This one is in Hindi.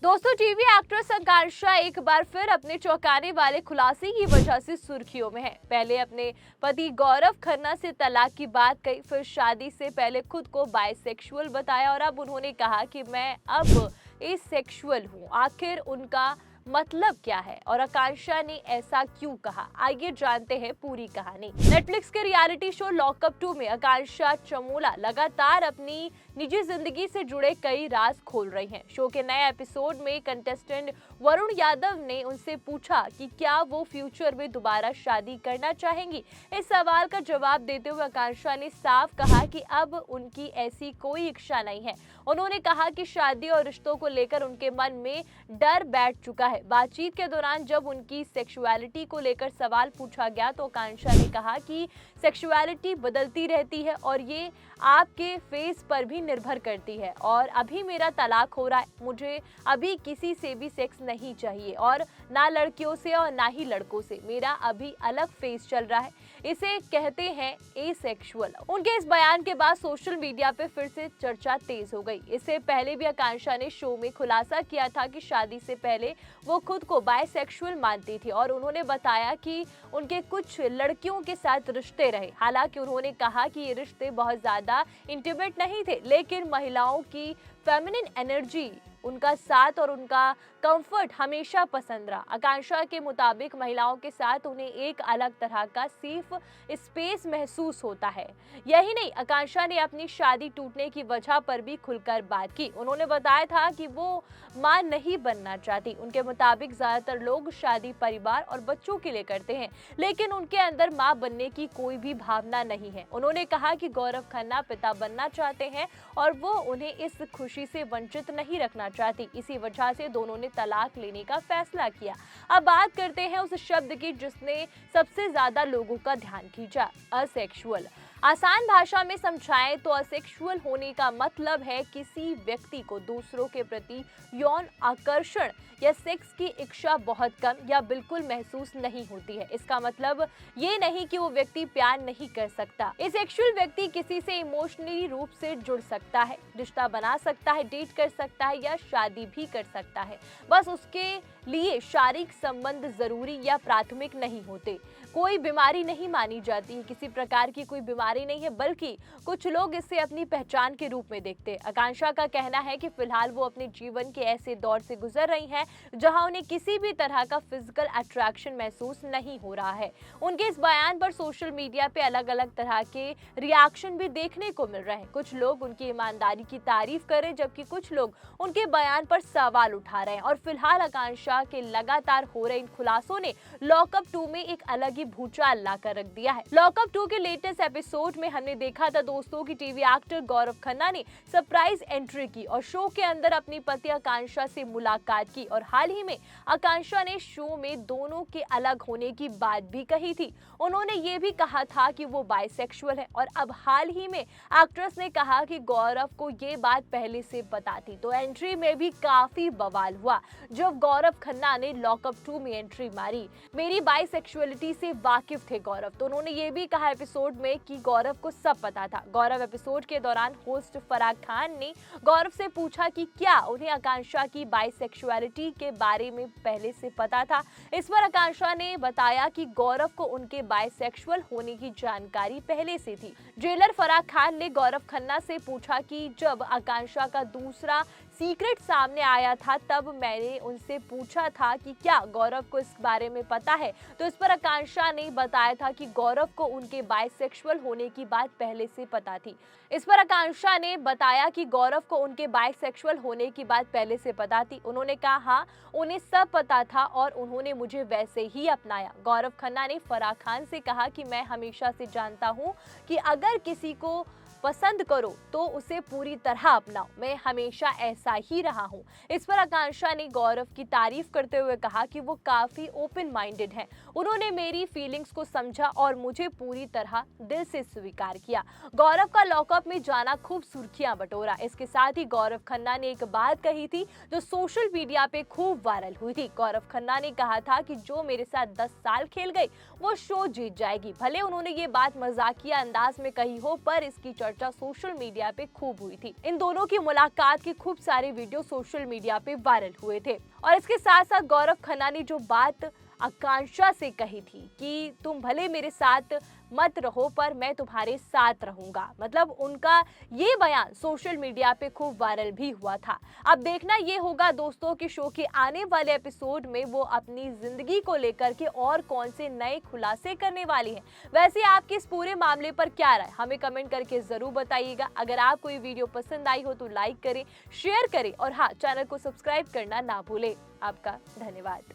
दोस्तों, टीवी एक्ट्रेस आकांक्षा एक बार फिर अपने चौंकाने वाले खुलासे की वजह से सुर्खियों में है। पहले अपने पति गौरव खन्ना से तलाक की बात कही, फिर शादी से पहले खुद को बायसेक्सुअल बताया और अब उन्होंने कहा कि मैं अब एसेक्सुअल हूँ। आखिर उनका मतलब क्या है और आकांक्षा ने ऐसा क्यों कहा, आइए जानते हैं पूरी कहानी। नेटफ्लिक्स के रियलिटी शो लॉकअप 2 में आकांक्षा चमोला लगातार अपनी निजी जिंदगी से जुड़े कई राज खोल रही हैं। शो के नए एपिसोड में कंटेस्टेंट वरुण यादव ने उनसे पूछा कि क्या वो फ्यूचर में दोबारा शादी करना चाहेंगी। इस सवाल का जवाब देते हुए आकांक्षा ने साफ कहा कि अब उनकी ऐसी कोई इच्छा नहीं है। उन्होंने कहा कि शादी और रिश्तों को लेकर उनके मन में डर बैठ चुका है। बातचीत के दौरान जब उनकी सेक्सुअलिटी को लेकर सवाल पूछा गया तो आकांक्षा ने कहा कि सेक्सुअलिटी बदलती रहती है और ये आपके फेस पर भी निर्भर करती है और अभी मेरा तलाक हो रहा है, मुझे अभी किसी से भी सेक्स नहीं चाहिए और ना लड़कियों से और ना ही लड़कों से, मेरा अभी अलग फेस चल रहा है, इसे कहते हैं एसेक्सुअल। उनके इस बयान के बाद सोशल मीडिया पे फिर से चर्चा तेज हो गई। इससे पहले भी आकांक्षा ने शो में खुलासा किया था कि शादी से पहले वो खुद को बायसेक्सुअल मानती थी और उन्होंने बताया कि उनके कुछ लड़कियों के साथ रिश्ते रहे। हालांकि उन्होंने कहा कि ये रिश्ते बहुत ज्यादा इंटीमेट नहीं थे, लेकिन महिलाओं की फेमिनिन एनर्जी, उनका साथ और उनका कंफर्ट हमेशा पसंद रहा। आकांक्षा के मुताबिक महिलाओं के साथ उन्हें एक अलग तरह का सेफ स्पेस महसूस होता है। यही नहीं, आकांक्षा ने अपनी शादी टूटने की वजह पर भी खुलकर बात की। उन्होंने बताया था कि वो मां नहीं बनना चाहती। उनके मुताबिक ज्यादातर लोग शादी परिवार और बच्चों के लिए करते हैं, लेकिन उनके अंदर मां बनने की कोई भी भावना नहीं है। उन्होंने कहा कि गौरव खन्ना पिता बनना चाहते हैं और वो उन्हें इस खुशी से वंचित नहीं रखना चाहती। इसी वजह से दोनों ने तलाक लेने का फैसला किया। अब बात करते हैं उस शब्द की जिसने सबसे ज्यादा लोगों का ध्यान खींचा, असेक्सुअल। आसान भाषा में समझाएं तो असेक्सुअल होने का मतलब है किसी व्यक्ति को दूसरों के प्रति यौन आकर्षण या सेक्स की इच्छा बहुत कम या बिल्कुल महसूस नहीं होती है। इसका मतलब ये नहीं कि वो व्यक्ति प्यार नहीं कर सकता। एसेक्सुअल व्यक्ति किसी से इमोशनली रूप से जुड़ सकता है, रिश्ता बना सकता है, डेट कर सकता है या शादी भी कर सकता है। बस उसके लिए शारीरिक संबंध जरूरी या प्राथमिक नहीं होते। कोई बीमारी नहीं मानी जाती है, किसी प्रकार की कोई बीमारी नहीं है, बल्कि कुछ लोग इसे अपनी पहचान के रूप में देखते हैं। आकांक्षा का कहना है कि फिलहाल वो अपने जीवन के ऐसे दौर से गुजर रही हैं जहां उन्हें किसी भी तरह का फिजिकल अट्रैक्शन महसूस नहीं हो रहा है। उनके इस बयान पर सोशल मीडिया पे अलग अलग तरह के रिएक्शन भी देखने को मिल रहे हैं। कुछ लोग उनकी ईमानदारी की तारीफ कर रहे हैं, जबकि कुछ लोग उनके बयान पर सवाल उठा रहे हैं। और फिलहाल आकांक्षा के लगातार हो रहे इन खुलासों ने लॉकअप 2 में एक अलग ही भूचाल लाकर रख दिया है। लॉकअप 2 के लेटेस्ट एपिसोड में हमने देखा था दोस्तों कि टीवी एक्टर गौरव खन्ना ने सरप्राइज एंट्री की और शो के अंदर अपनी पति आकांक्षा से मुलाकात की और हाल ही में आकांक्षा ने शो में दोनों के अलग होने की बात भी कही थी। उन्होंने ये भी कहा था कि वो बायसेक्सुअल है और अब हाल ही में एक्ट्रेस ने कहा कि गौरव को ये बात पहले से पता थी। तो एंट्री में भी काफी बवाल हुआ जब गौरव खन्ना ने लॉकअप 2 में एंट्री मारी। मेरी बायसेक्सुअलिटी से वाकिफ थे गौरव। तो उन्होंने ये भी कहा एपिसोड में कि गौरव को सब पता था। गौरव एपिसोड के दौरान होस्ट फराह खान ने गौरव से पूछा कि क्या उन्हें आकांक्षा की बायसेक्सुअलिटी के बारे में पहले से पता था। इस पर आकांक्षा ने बताया कि गौरव को उनके बायसेक्सुअल होने की जानकारी पहले से थी। जेलर फराह खान ने गौरव खन्ना से पूछा कि जब आकांक्षा का दूसरा सीक्रेट सामने आया था तब मैंने उनसे पूछा था कि क्या गौरव को इस बारे में पता है। तो इस पर आकांक्षा ने बताया था कि गौरव को उनके बायसेक्सुअल होने की बात पहले से पता थी। इस पर आकांक्षा ने बताया कि गौरव को उनके बायसेक्सुअल होने की बात पहले से पता थी। उन्होंने कहा हाँ, उन्हें सब पता था और उन्होंने मुझे वैसे ही अपनाया। गौरव खन्ना ने फराह खान से कहा कि मैं हमेशा से जानता हूँ कि अगर किसी को पसंद करो तो उसे पूरी तरह अपनाओ, मैं हमेशा ऐसा ही रहा हूँ। इस पर आकांक्षा ने गौरव की तारीफ करते हुए कहा कि वो काफी ओपन माइंडेड हैं। उन्होंने मेरी फीलिंग्स को समझा और मुझे पूरी तरह दिल से स्वीकार किया। गौरव का लॉकअप में जाना खूब सुर्खियां बटोरा। इसके साथ ही गौरव खन्ना ने एक बात कही थी जो सोशल मीडिया पे खूब वायरल हुई थी। गौरव खन्ना ने कहा था कि जो मेरे साथ 10 साल खेल गई वो शो जीत जाएगी। भले उन्होंने ये बात मजाकिया अंदाज में कही हो, पर इसकी चर्चा चर्चा सोशल मीडिया पे खूब हुई थी। इन दोनों की मुलाकात के खूब सारे वीडियो सोशल मीडिया पे वायरल हुए थे और इसके साथ साथ गौरव खन्ना ने जो बात आकांक्षा से कही थी कि तुम भले मेरे साथ मत रहो पर मैं तुम्हारे साथ रहूंगा, मतलब उनका ये बयान सोशल मीडिया पे खूब वायरल भी हुआ था। अब देखना ये होगा दोस्तों कि शो के आने वाले एपिसोड में वो अपनी जिंदगी को लेकर के और कौन से नए खुलासे करने वाली हैं। वैसे आपकी इस पूरे मामले पर क्या राय, हमें कमेंट करके जरूर बताइएगा। अगर आपको ये वीडियो पसंद आई हो तो लाइक करें, शेयर करें और हाँ, चैनल को सब्सक्राइब करना ना भूलें। आपका धन्यवाद।